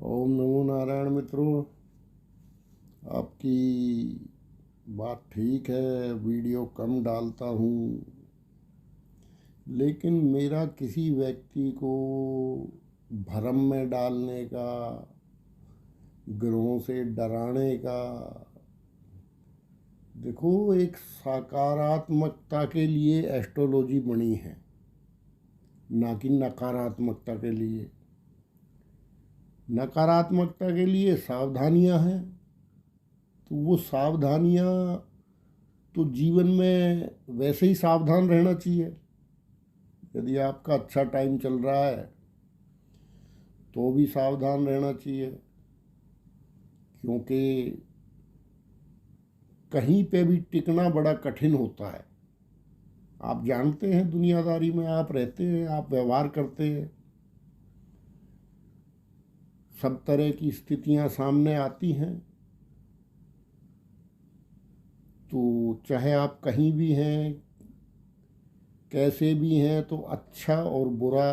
ओम नमो नारायण मित्रों। आपकी बात ठीक है, वीडियो कम डालता हूँ, लेकिन मेरा किसी व्यक्ति को भ्रम में डालने का, ग्रहों से डराने का, देखो, एक सकारात्मकता के लिए एस्ट्रोलॉजी बनी है, ना कि नकारात्मकता के लिए। नकारात्मकता के लिए सावधानियां हैं, तो वो सावधानियां तो जीवन में वैसे ही सावधान रहना चाहिए। यदि आपका अच्छा टाइम चल रहा है तो भी सावधान रहना चाहिए, क्योंकि कहीं पे भी टिकना बड़ा कठिन होता है। आप जानते हैं, दुनियादारी में आप रहते हैं, आप व्यवहार करते हैं, सब तरह की स्थितियां सामने आती हैं। तो चाहे आप कहीं भी हैं, कैसे भी हैं, तो अच्छा और बुरा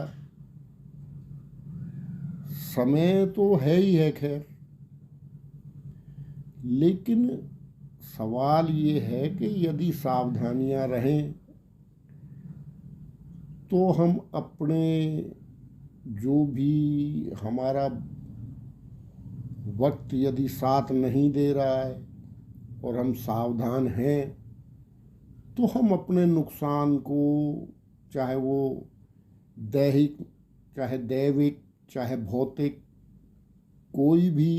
समय तो है ही है, खैर। लेकिन सवाल ये है कि यदि सावधानियां रहें तो हम अपने, जो भी हमारा वक्त यदि साथ नहीं दे रहा है और हम सावधान हैं, तो हम अपने नुकसान को, चाहे वो दैहिक, चाहे दैविक, चाहे भौतिक, कोई भी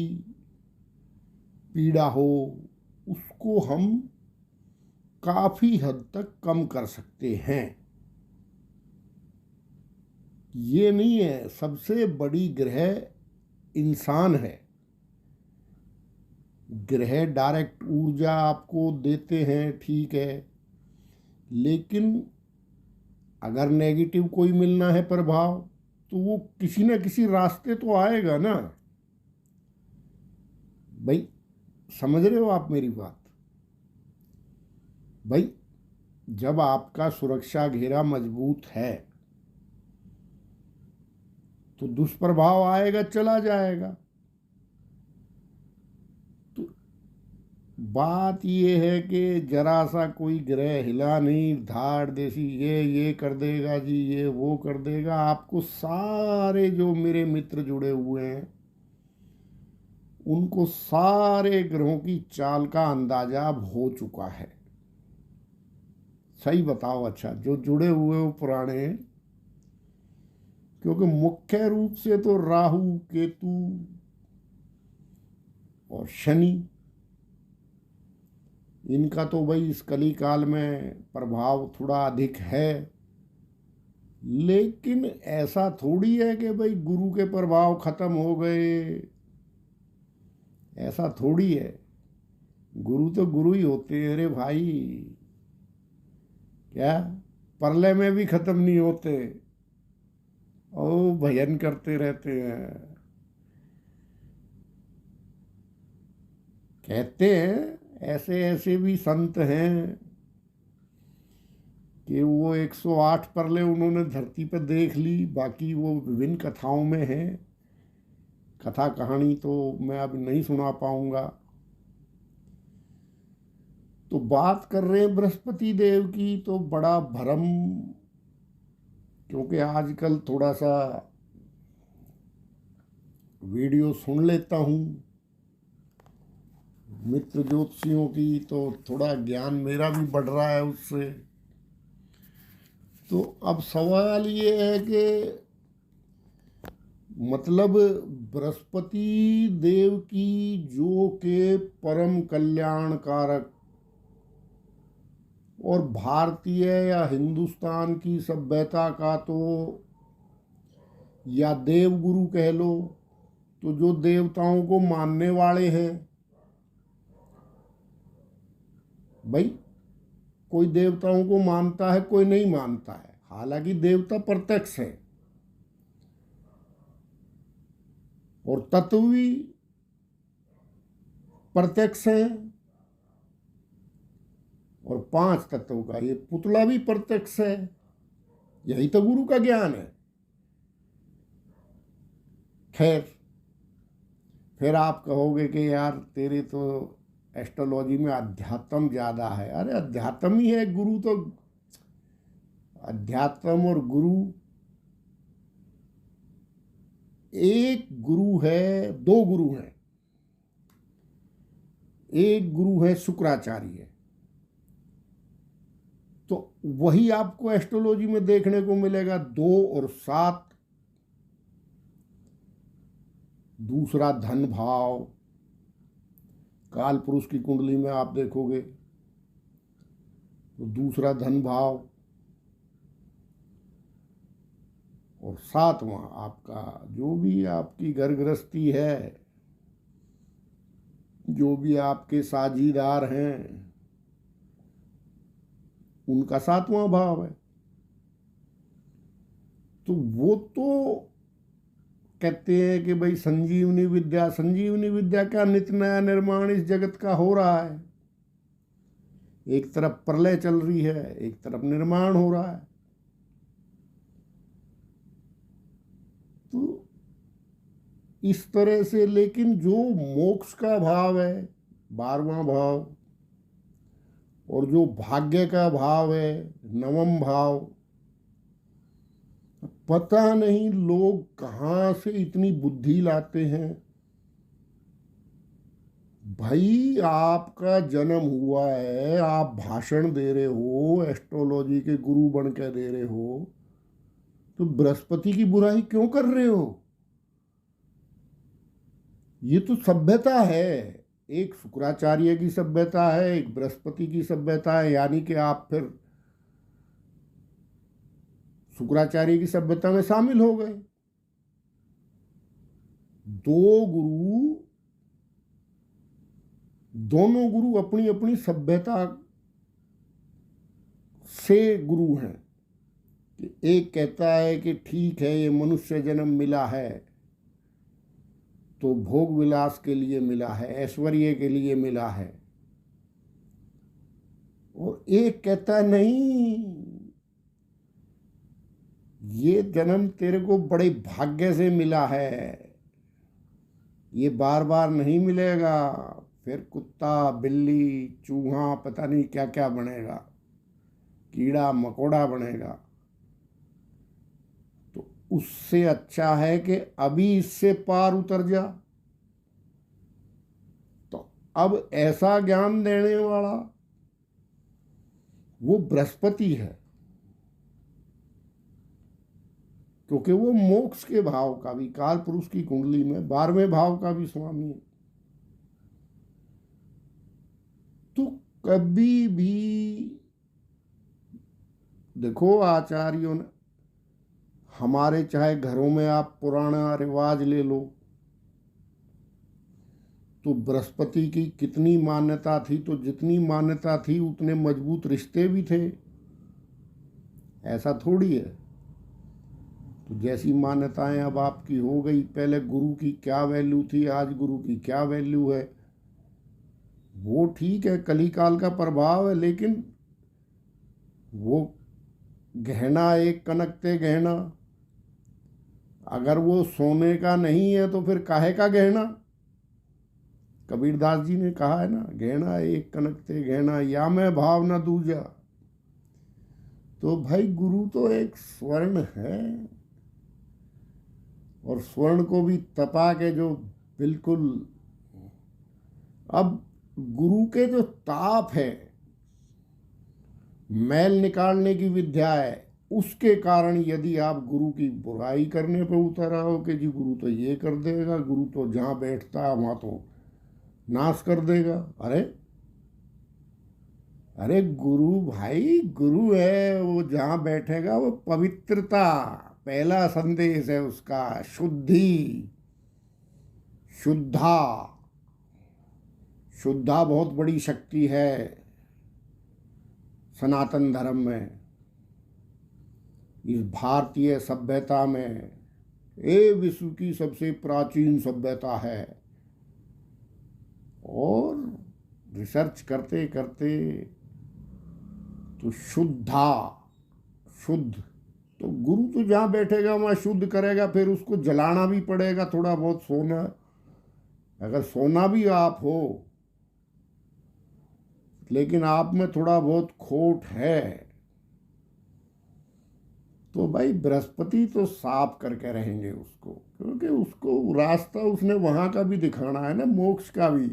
पीड़ा हो, उसको हम काफ़ी हद तक कम कर सकते हैं। ये नहीं है, सबसे बड़ी ग्रह इंसान है। ग्रह डायरेक्ट ऊर्जा आपको देते हैं, ठीक है, लेकिन अगर नेगेटिव कोई मिलना है प्रभाव, तो वो किसी न किसी रास्ते तो आएगा ना भाई। समझ रहे हो आप मेरी बात? भाई, जब आपका सुरक्षा घेरा मजबूत है तो दुष्प्रभाव आएगा, चला जाएगा। तो बात ये है कि जरा सा कोई ग्रह हिला नहीं, धाड़ देसी ये कर देगा जी, ये वो कर देगा, आपको सारे जो मेरे मित्र जुड़े हुए हैं उनको सारे ग्रहों की चाल का अंदाजा अब हो चुका है। सही बताओ, अच्छा, जो जुड़े हुए हो पुराने, क्योंकि मुख्य रूप से तो राहु, केतु और शनि, इनका तो भाई इस कली काल में प्रभाव थोड़ा अधिक है। लेकिन ऐसा थोड़ी है कि भाई गुरु के प्रभाव खत्म हो गए, ऐसा थोड़ी है। गुरु तो गुरु ही होते हैं रे भाई। क्या प्रलय में भी खत्म नहीं होते, ओ भजन करते रहते हैं। कहते हैं ऐसे ऐसे भी संत हैं कि वो 108 परले उन्होंने धरती पर देख ली, बाकी वो विभिन्न कथाओं में है। कथा कहानी तो मैं अब नहीं सुना पाऊंगा। तो बात कर रहे हैं बृहस्पति देव की, तो बड़ा भ्रम, क्योंकि आजकल थोड़ा सा वीडियो सुन लेता हूँ मित्र ज्योतिषियों की, तो थोड़ा ज्ञान मेरा भी बढ़ रहा है उससे। तो अब सवाल ये है कि मतलब बृहस्पति देव की, जो के परम कल्याण कारक और भारतीय या हिंदुस्तान की सभ्यता का, तो या देव गुरु कह लो, तो जो देवताओं को मानने वाले हैं, भाई कोई देवताओं को मानता है, कोई नहीं मानता है। हालांकि देवता प्रत्यक्ष है और तत्व भी प्रत्यक्ष है, और 5 तत्वों का ये पुतला भी प्रत्यक्ष है। यही तो गुरु का ज्ञान है। खैर, फिर आप कहोगे कि यार तेरे तो एस्ट्रोलॉजी में अध्यात्म ज़्यादा है। अरे अध्यात्म ही है, गुरु तो अध्यात्म और गुरु एक गुरु है, दो गुरु हैं। एक गुरु है शुक्राचार्य, तो वही आपको एस्ट्रोलॉजी में देखने को मिलेगा, 2 और 7। दूसरा धन भाव, काल पुरुष की कुंडली में आप देखोगे तो दूसरा धन भाव, और 7वां आपका जो भी आपकी घर गृहस्थी है, जो भी आपके साझीदार हैं, उनका 7वां भाव है। तो वो तो कहते हैं कि भाई संजीवनी विद्या, संजीवनी विद्या का नित्य नया निर्माण इस जगत का हो रहा है। एक तरफ प्रलय चल रही है, एक तरफ निर्माण हो रहा है। तो इस तरह से, लेकिन जो मोक्ष का भाव है 12वां भाव, और जो भाग्य का भाव है 9वां भाव, पता नहीं लोग कहाँ से इतनी बुद्धि लाते हैं। भाई आपका जन्म हुआ है, आप भाषण दे रहे हो, एस्ट्रोलॉजी के गुरु बन के दे रहे हो, तो बृहस्पति की बुराई क्यों कर रहे हो? ये तो सभ्यता है, एक शुक्राचार्य की सभ्यता है, एक बृहस्पति की सभ्यता है। यानी कि आप फिर शुक्राचार्य की सभ्यता में शामिल हो गए। 2 गुरु, दोनों गुरु अपनी अपनी सभ्यता से गुरु हैं। कि एक कहता है कि ठीक है, ये मनुष्य जन्म मिला है तो भोग विलास के लिए मिला है, ऐश्वर्य के लिए मिला है, और एक कहता है नहीं, ये जन्म तेरे को बड़े भाग्य से मिला है, ये बार बार नहीं मिलेगा, फिर कुत्ता बिल्ली चूहा पता नहीं क्या क्या बनेगा, कीड़ा मकोड़ा बनेगा। तो उससे अच्छा है कि अभी इससे पार उतर जा। तो अब ऐसा ज्ञान देने वाला वो बृहस्पति है, क्योंकि वो मोक्ष के भाव का भी, काल पुरुष की कुंडली में 12वें भाव का भी स्वामी है। तो कभी भी देखो, आचार्यों ने हमारे, चाहे घरों में आप पुराना रिवाज ले लो, तो बृहस्पति की कितनी मान्यता थी, तो जितनी मान्यता थी उतने मजबूत रिश्ते भी थे। ऐसा थोड़ी है। तो जैसी मान्यताएं अब आपकी हो गई, पहले गुरु की क्या वैल्यू थी, आज गुरु की क्या वैल्यू है, वो ठीक है, कलिकाल का प्रभाव है। लेकिन वो गहना, एक कनकते गहना, अगर वो सोने का नहीं है तो फिर काहे का गहना? कबीरदास जी ने कहा है ना, गहना एक कनकते गहना, या मैं भाव न दूजा। तो भाई गुरु तो एक स्वर्ण है, और स्वर्ण को भी तपा के जो बिल्कुल, अब गुरु के जो ताप है, मैल निकालने की विद्या है, उसके कारण यदि आप गुरु की बुराई करने पर उतर आओ कि जी गुरु तो ये कर देगा, गुरु तो जहाँ बैठता है वहाँ तो नाश कर देगा। अरे अरे गुरु भाई गुरु है, वो जहाँ बैठेगा वो पवित्रता, पहला संदेश है उसका, शुद्धि, शुद्धा। शुद्धा बहुत बड़ी शक्ति है सनातन धर्म में, इस भारतीय सभ्यता में। ये विश्व की सबसे प्राचीन सभ्यता है, और रिसर्च करते करते तो शुद्धा, शुद्ध, तो गुरु तो जहाँ बैठेगा वहाँ शुद्ध करेगा, फिर उसको जलाना भी पड़ेगा थोड़ा बहुत, सोना अगर सोना भी आप हो लेकिन आप में थोड़ा बहुत खोट है, तो भाई बृहस्पति तो साफ करके रहेंगे उसको, क्योंकि उसको रास्ता उसने वहां का भी दिखाना है ना, मोक्ष का भी।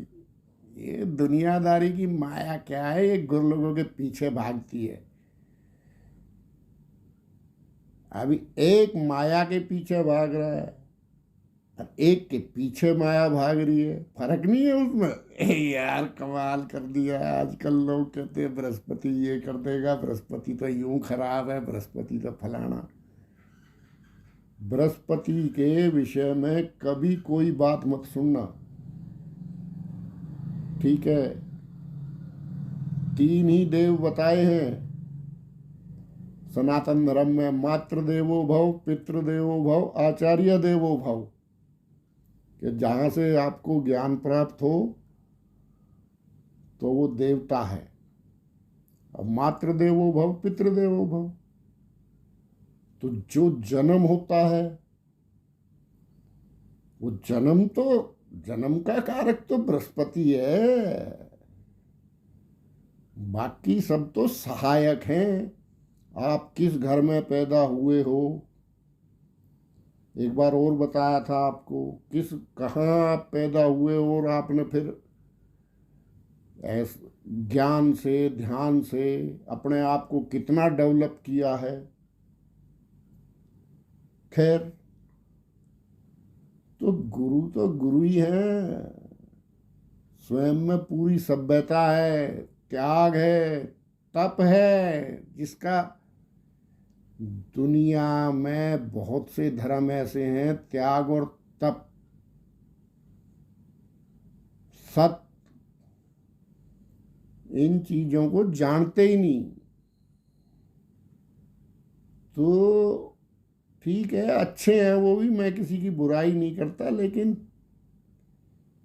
ये दुनियादारी की माया क्या है, ये गुरु लोगों के पीछे भागती है। अभी एक माया के पीछे भाग रहा है और एक के पीछे माया भाग रही है, फर्क नहीं है उसमें। यार कमाल कर दिया है। आजकल लोग कहते हैं बृहस्पति ये कर देगा, बृहस्पति तो यूं खराब है, बृहस्पति तो फलाना। बृहस्पति के विषय में कभी कोई बात मत सुनना, ठीक है। तीन ही देव बताए हैं सनातन धर्म में, मातृ देवो भव, पितृ देवो भव, आचार्य देवो भव, कि जहाँ से आपको ज्ञान प्राप्त हो तो वो देवता है। अब मातृ देवो भव, पितृ देवो भव, तो जो जन्म होता है वो जन्म का कारक तो बृहस्पति है, बाकी सब तो सहायक हैं। आप किस घर में पैदा हुए हो, एक बार और बताया था आपको, कहाँ आप पैदा हुए और आपने फिर ज्ञान से ध्यान से अपने आप को कितना डेवलप किया है। खैर, तो गुरु ही है। स्वयं में पूरी सभ्यता है, त्याग है, तप है, जिसका दुनिया में बहुत से धर्म ऐसे हैं, त्याग और तप, सत, इन चीजों को जानते ही नहीं। तो ठीक है, अच्छे हैं वो भी, मैं किसी की बुराई नहीं करता, लेकिन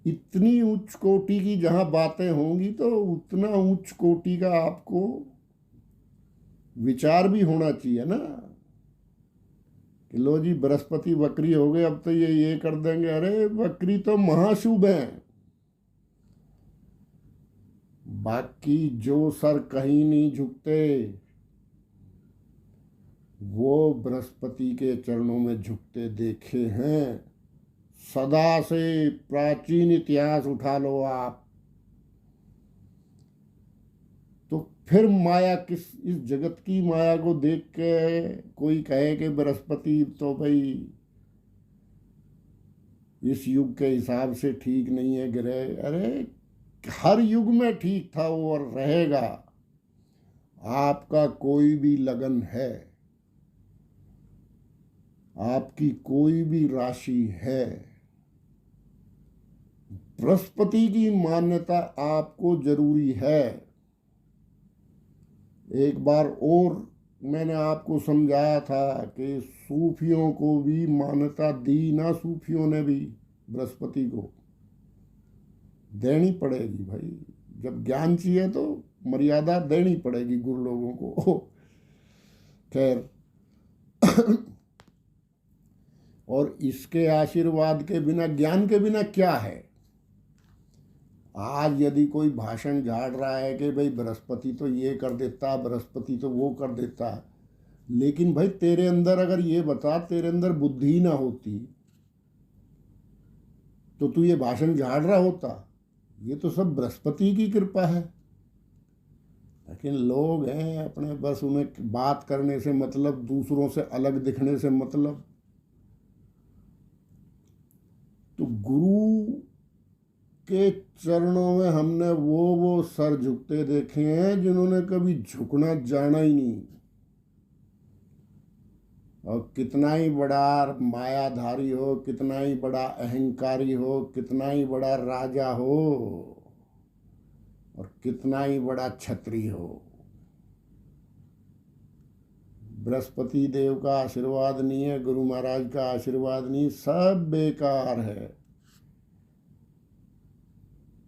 इतनी उच्च कोटि की जहां बातें होंगी तो उतना उच्च कोटि का आपको विचार भी होना चाहिए ना, कि लो जी बृहस्पति वक्री हो गए, अब तो ये कर देंगे। अरे वक्री तो महाशुभ है, बाकी जो सर कहीं नहीं झुकते वो बृहस्पति के चरणों में झुकते देखे हैं। सदा से प्राचीन इतिहास उठा लो आप, तो फिर माया इस जगत की माया को देख के कोई कहे कि बृहस्पति तो भाई इस युग के हिसाब से ठीक नहीं है ग्रह। अरे हर युग में ठीक था वो और रहेगा। आपका कोई भी लगन है, आपकी कोई भी राशि है, बृहस्पति की मान्यता आपको जरूरी है। एक बार और मैंने आपको समझाया था कि सूफियों को भी मान्यता दी ना, सूफियों ने भी बृहस्पति को देनी पड़ेगी भाई। जब ज्ञान चाहिए तो मर्यादा देनी पड़ेगी गुरु लोगों को। खैर, और इसके आशीर्वाद के बिना, ज्ञान के बिना क्या है। आज यदि कोई भाषण झाड़ रहा है कि भाई बृहस्पति तो ये कर देता, बृहस्पति तो वो कर देता, लेकिन भाई तेरे अंदर अगर ये बता, तेरे अंदर बुद्धि ना होती तो तू ये भाषण झाड़ रहा होता। ये तो सब बृहस्पति की कृपा है। लेकिन लोग हैं अपने, बस उन्हें बात करने से मतलब, दूसरों से अलग दिखने से मतलब। तो गुरु के चरणों में हमने वो सर झुकते देखे हैं जिन्होंने कभी झुकना जाना ही नहीं। और कितना ही बड़ा मायाधारी हो, कितना ही बड़ा अहंकारी हो, कितना ही बड़ा राजा हो, और कितना ही बड़ा छत्री हो, बृहस्पति देव का आशीर्वाद नहीं है, गुरु महाराज का आशीर्वाद नहीं, सब बेकार है।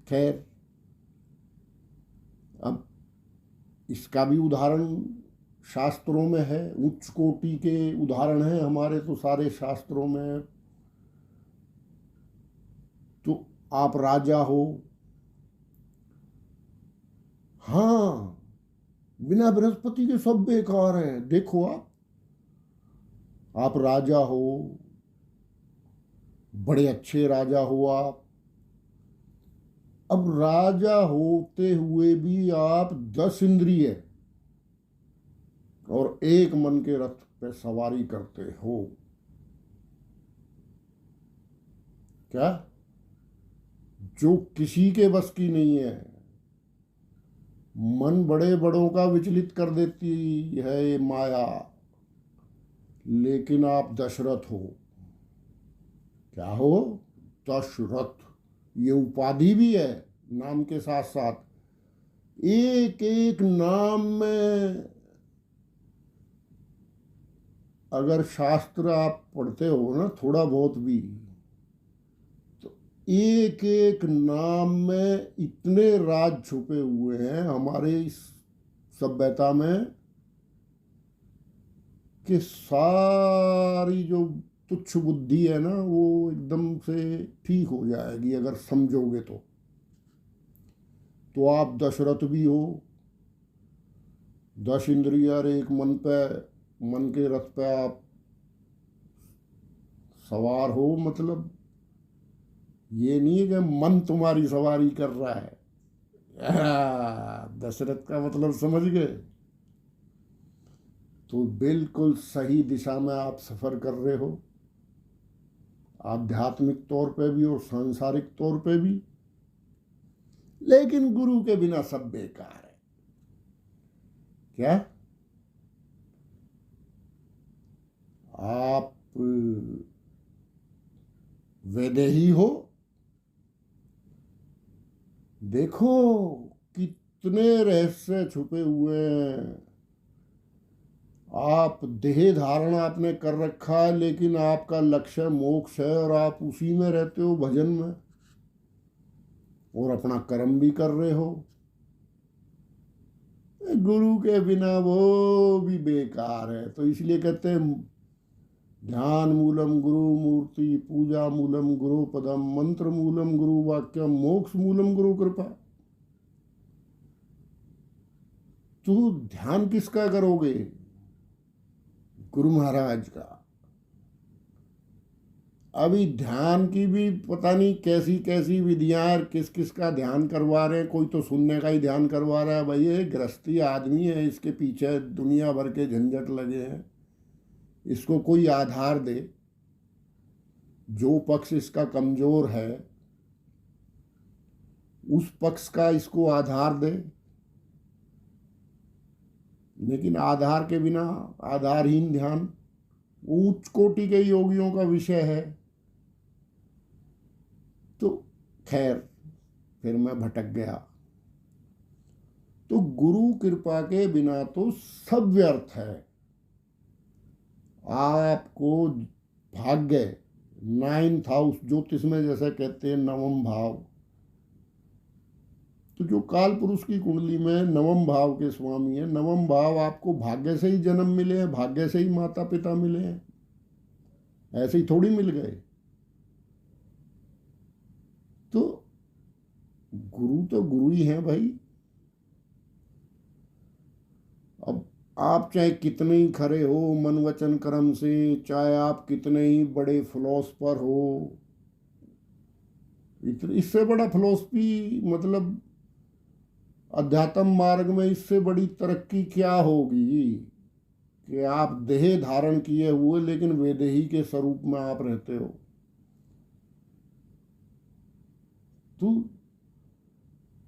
खैर, अब इसका भी उदाहरण शास्त्रों में है, उच्च कोटि के उदाहरण हैं हमारे तो सारे शास्त्रों में। तो आप राजा हो, हाँ, बिना बृहस्पति के सब बेकार हैं। देखो आप राजा हो, बड़े अच्छे राजा हो आप। अब राजा होते हुए भी आप 10 इंद्रिय और एक मन के रथ पे सवारी करते हो, क्या? जो किसी के बस की नहीं है। मन बड़े बड़ों का विचलित कर देती है ये माया, लेकिन आप दशरथ हो। क्या हो? दशरथ। ये उपाधि भी है नाम के साथ साथ। एक एक नाम में अगर शास्त्र आप पढ़ते हो ना थोड़ा बहुत भी, तो एक एक नाम में इतने राज छुपे हुए हैं हमारे इस सभ्यता में कि सारी जो तुच्छ बुद्धि है ना वो एकदम से ठीक हो जाएगी अगर समझोगे तो आप दशरथ भी हो। 10 इंद्रिय और एक मन पे, मन के रथ पे आप सवार हो। मतलब ये नहीं है कि मन तुम्हारी सवारी कर रहा है। दशरथ का मतलब समझ गए? तो बिल्कुल सही दिशा में आप सफर कर रहे हो, आध्यात्मिक तौर पे भी और सांसारिक तौर पे भी। लेकिन गुरु के बिना सब बेकार है। क्या? आप वैदेही हो, देखो कितने रहस्य छुपे हुए हैं। आप देह धारण आपने कर रखा है, लेकिन आपका लक्ष्य मोक्ष है और आप उसी में रहते हो, भजन में, और अपना कर्म भी कर रहे हो। गुरु के बिना वो भी बेकार है। तो इसलिए कहते हैं ध्यान मूलम गुरु मूर्ति, पूजा मूलम गुरु पदम, मंत्र मूलम गुरु वाक्यम, मोक्ष मूलम गुरु कृपा। तो ध्यान किसका करोगे? गुरु महाराज का। अभी ध्यान की भी पता नहीं कैसी कैसी विधियां, किस किस का ध्यान करवा रहे हैं। कोई तो सुनने का ही ध्यान करवा रहा है। भाई ये गृहस्थी आदमी है, इसके पीछे दुनिया भर के झंझट लगे हैं। इसको कोई आधार दे, जो पक्ष इसका कमजोर है उस पक्ष का इसको आधार दे। लेकिन आधार के बिना आधारहीन ध्यान उच्च कोटि के योगियों का विषय है। तो खैर, फिर मैं भटक गया। तो गुरु कृपा के बिना तो सब व्यर्थ है। आपको भाग्य, 9th हाउस ज्योतिष में जैसे कहते हैं नवम भाव, तो जो काल पुरुष की कुंडली में नवम भाव के स्वामी है, नवम भाव आपको भाग्य से ही जन्म मिले हैं, भाग्य से ही माता पिता मिले हैं, ऐसे ही थोड़ी मिल गए। तो गुरु तो गुरु ही हैं भाई। अब आप चाहे कितने ही खरे हो मन वचन कर्म से, चाहे आप कितने ही बड़े फिलोसफर हो, इससे बड़ा फिलोसफी मतलब अध्यात्म मार्ग में इससे बड़ी तरक्की क्या होगी कि आप देह धारण किए हुए लेकिन वेदेही के स्वरूप में आप रहते हो।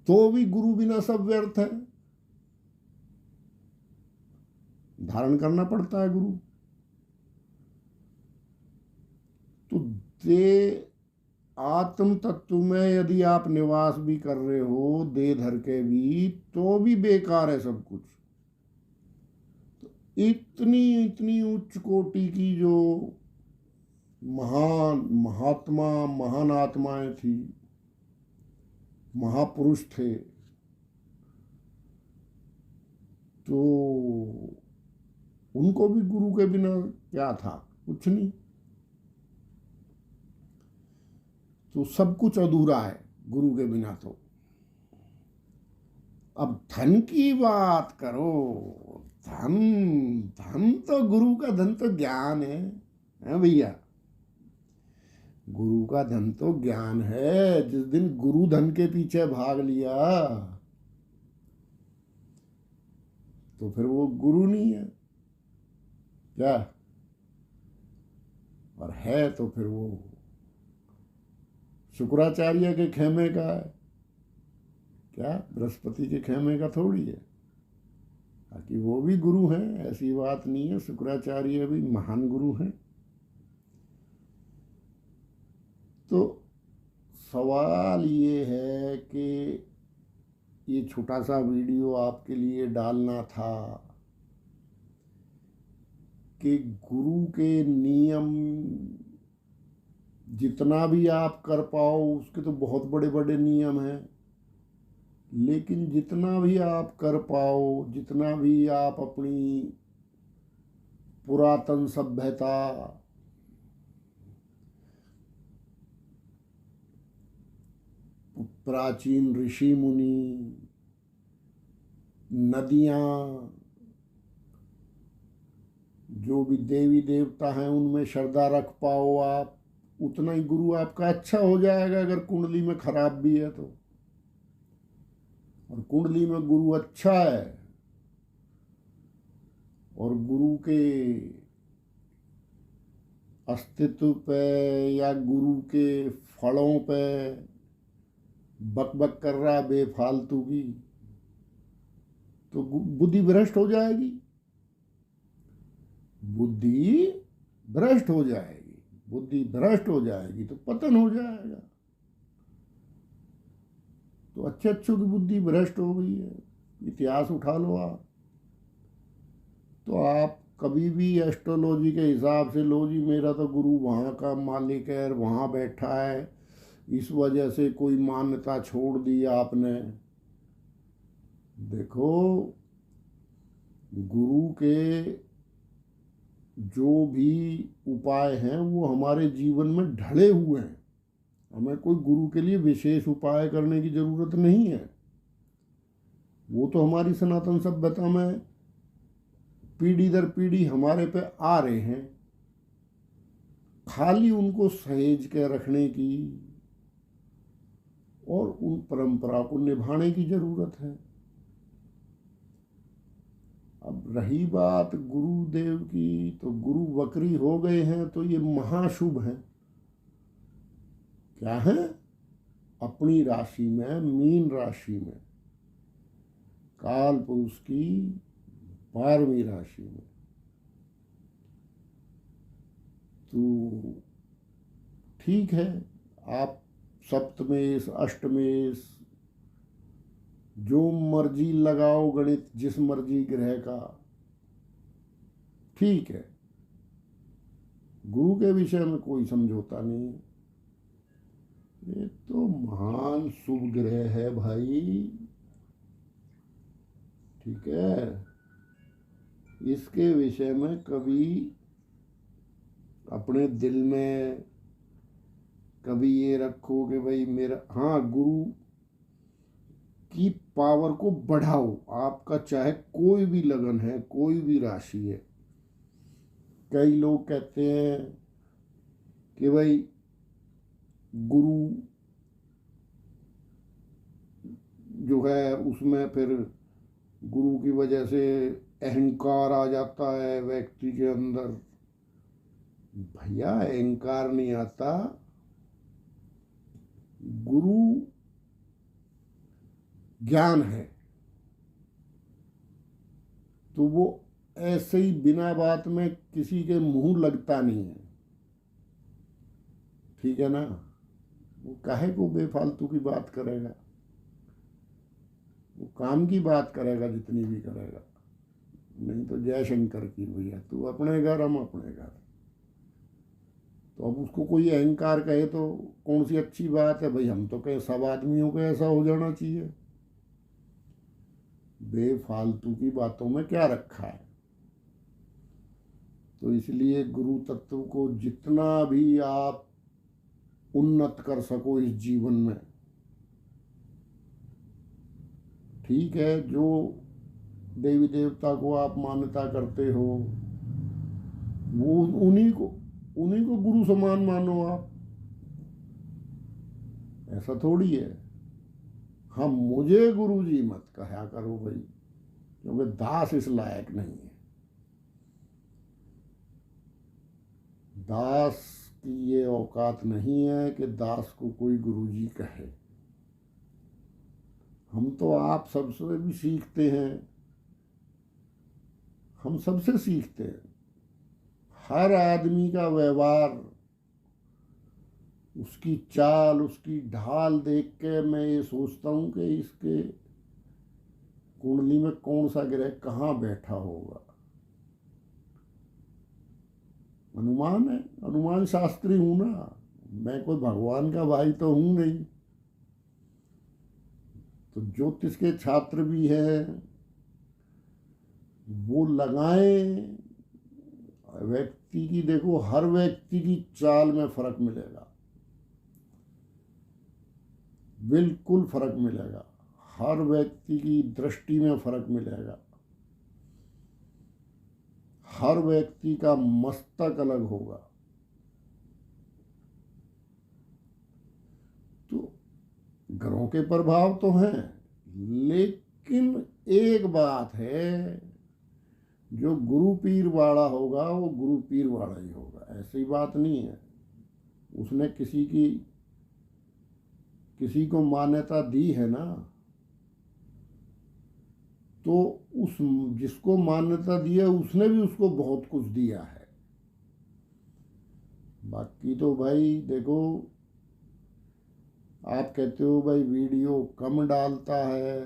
तो भी गुरु बिना सब व्यर्थ है। धारण करना पड़ता है गुरु। तो दे आत्म तत्व में यदि आप निवास भी कर रहे हो दे धर के भी, तो भी बेकार है सब कुछ। तो इतनी इतनी उच्च कोटि की जो महान महात्मा महान आत्माएं थी, महापुरुष थे, तो उनको भी गुरु के बिना क्या था? कुछ नहीं। तो सब कुछ अधूरा है गुरु के बिना। तो अब धन की बात करो, धन धन तो गुरु का धन तो ज्ञान है भैया। गुरु का धन तो ज्ञान है। जिस दिन गुरु धन के पीछे भाग लिया तो फिर वो गुरु नहीं है क्या, और है तो फिर वो शुक्राचार्य के खेमे का है क्या, बृहस्पति के खेमे का थोड़ी है। बाकी वो भी गुरु हैं, ऐसी बात नहीं है, शुक्राचार्य भी महान गुरु हैं। तो सवाल ये है कि ये छोटा सा वीडियो आपके लिए डालना था कि गुरु के नियम जितना भी आप कर पाओ, उसके तो बहुत बड़े बड़े नियम हैं, लेकिन जितना भी आप कर पाओ, जितना भी आप अपनी पुरातन सभ्यता, प्राचीन ऋषि मुनि, नदियाँ, जो भी देवी देवता हैं उनमें श्रद्धा रख पाओ आप, उतना ही गुरु आपका अच्छा हो जाएगा। अगर कुंडली में खराब भी है तो, और कुंडली में गुरु अच्छा है और गुरु के अस्तित्व पे या गुरु के फलों पे बक बक कर रहा बेफालतू की, तो बुद्धि भ्रष्ट हो जाएगी, बुद्धि भ्रष्ट हो जाएगी, बुद्धि भ्रष्ट हो जाएगी तो पतन हो जाएगा। तो अच्छे अच्छों की बुद्धि भ्रष्ट हो गई है, इतिहास उठा लो आप, तो आप कभी भी एस्ट्रोलॉजी के हिसाब से लो जी मेरा तो गुरु वहाँ का मालिक है, वहाँ बैठा है, इस वजह से कोई मान्यता छोड़ दी आपने। देखो, गुरु के जो भी उपाय हैं वो हमारे जीवन में ढले हुए हैं, हमें कोई गुरु के लिए विशेष उपाय करने की ज़रूरत नहीं है। वो तो हमारी सनातन सभ्यता में पीढ़ी दर पीढ़ी हमारे पे आ रहे हैं, खाली उनको सहेज के रखने की और उन परंपरा को निभाने की ज़रूरत है। अब रही बात गुरुदेव की, तो गुरु वक्री हो गए हैं तो ये महाशुभ है। क्या है? अपनी राशि में, मीन राशि में, काल पुरुष की 12वीं राशि में, तो ठीक है, आप सप्तमेश अष्टमेश जो मर्जी लगाओ गणित, जिस मर्जी ग्रह का, ठीक है, गुरु के विषय में कोई समझौता नहीं है। ये तो महान शुभ ग्रह है भाई, ठीक है, इसके विषय में कभी अपने दिल में कभी ये रखो कि भाई मेरा, हाँ, गुरु की पावर को बढ़ाओ। आपका चाहे कोई भी लगन है, कोई भी राशि है। कई लोग कहते हैं कि भाई गुरु जो है उसमें फिर गुरु की वजह से अहंकार आ जाता है व्यक्ति के अंदर। भैया अहंकार नहीं आता, गुरु ज्ञान है, तो वो ऐसे ही बिना बात में किसी के मुंह लगता नहीं है, ठीक है ना। वो काहे को बेफालतू की बात करेगा, वो काम की बात करेगा जितनी भी करेगा, नहीं तो जय शंकर की भैया, तू अपने घर हम अपने घर। तो अब उसको कोई अहंकार कहे तो कौन सी अच्छी बात है भाई, हम तो कहे सब आदमियों को ऐसा हो जाना चाहिए। बेफालतू की बातों में क्या रखा है। तो इसलिए गुरु तत्व को जितना भी आप उन्नत कर सको इस जीवन में। ठीक है, जो देवी देवता को आप मान्यता करते हो वो उन्हीं को गुरु समान मानो आप। ऐसा थोड़ी है। हाँ, मुझे गुरु जी मत कहा करो भाई, क्योंकि दास इस लायक नहीं है। दास की ये औकात नहीं है कि दास को कोई गुरु जी कहे। हम तो आप सबसे भी सीखते हैं, हम सबसे सीखते हैं। हर आदमी का व्यवहार, उसकी चाल, उसकी ढाल देख के मैं ये सोचता हूँ कि इसके कुंडली में कौन सा ग्रह कहाँ बैठा होगा। अनुमान है, अनुमान शास्त्री हूं ना मैं, कोई भगवान का भाई तो हूं नहीं। तो ज्योतिष के छात्र भी हैं, वो लगाएं। व्यक्ति की देखो, हर व्यक्ति की चाल में फर्क मिलेगा, बिल्कुल फर्क मिलेगा। हर व्यक्ति की दृष्टि में फर्क मिलेगा। हर व्यक्ति का मस्तक अलग होगा। तो ग्रहों के प्रभाव तो हैं, लेकिन एक बात है, जो गुरु पीर वाला होगा वो गुरु पीर वाला ही होगा। ऐसी बात नहीं है उसने किसी को मान्यता दी है ना, तो उस जिसको मान्यता दी है उसने भी उसको बहुत कुछ दिया है। बाकी तो भाई देखो, आप कहते हो भाई वीडियो कम डालता है।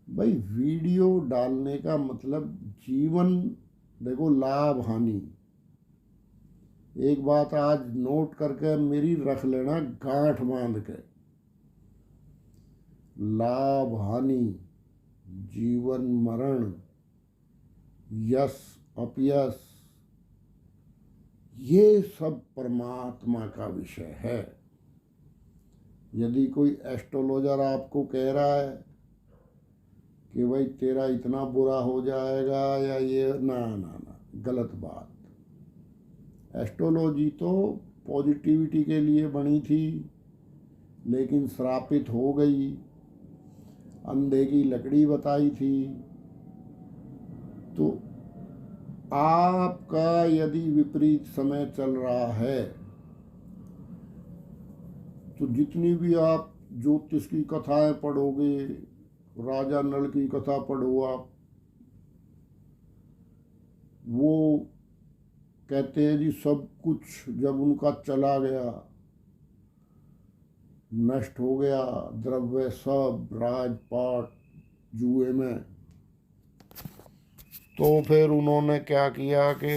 भाई वीडियो डालने का मतलब जीवन, देखो लाभ हानि, एक बात आज नोट करके मेरी रख लेना गांठ बांध के, लाभ हानि, जीवन मरण, यश अपयश, ये सब परमात्मा का विषय है। यदि कोई एस्ट्रोलॉजर आपको कह रहा है कि भाई तेरा इतना बुरा हो जाएगा या ये, ना ना ना, गलत बात। एस्ट्रोलॉजी तो पॉजिटिविटी के लिए बनी थी, लेकिन श्रापित हो गई। अंधे की लकड़ी बताई थी। तो आपका यदि विपरीत समय चल रहा है तो जितनी भी आप ज्योतिष की कथाएं पढ़ोगे, राजा नल की कथा पढ़ो आप, वो कहते हैं जी सब कुछ जब उनका चला गया, नष्ट हो गया, द्रव्य सब, राजपाट जुए में, तो फिर उन्होंने क्या किया कि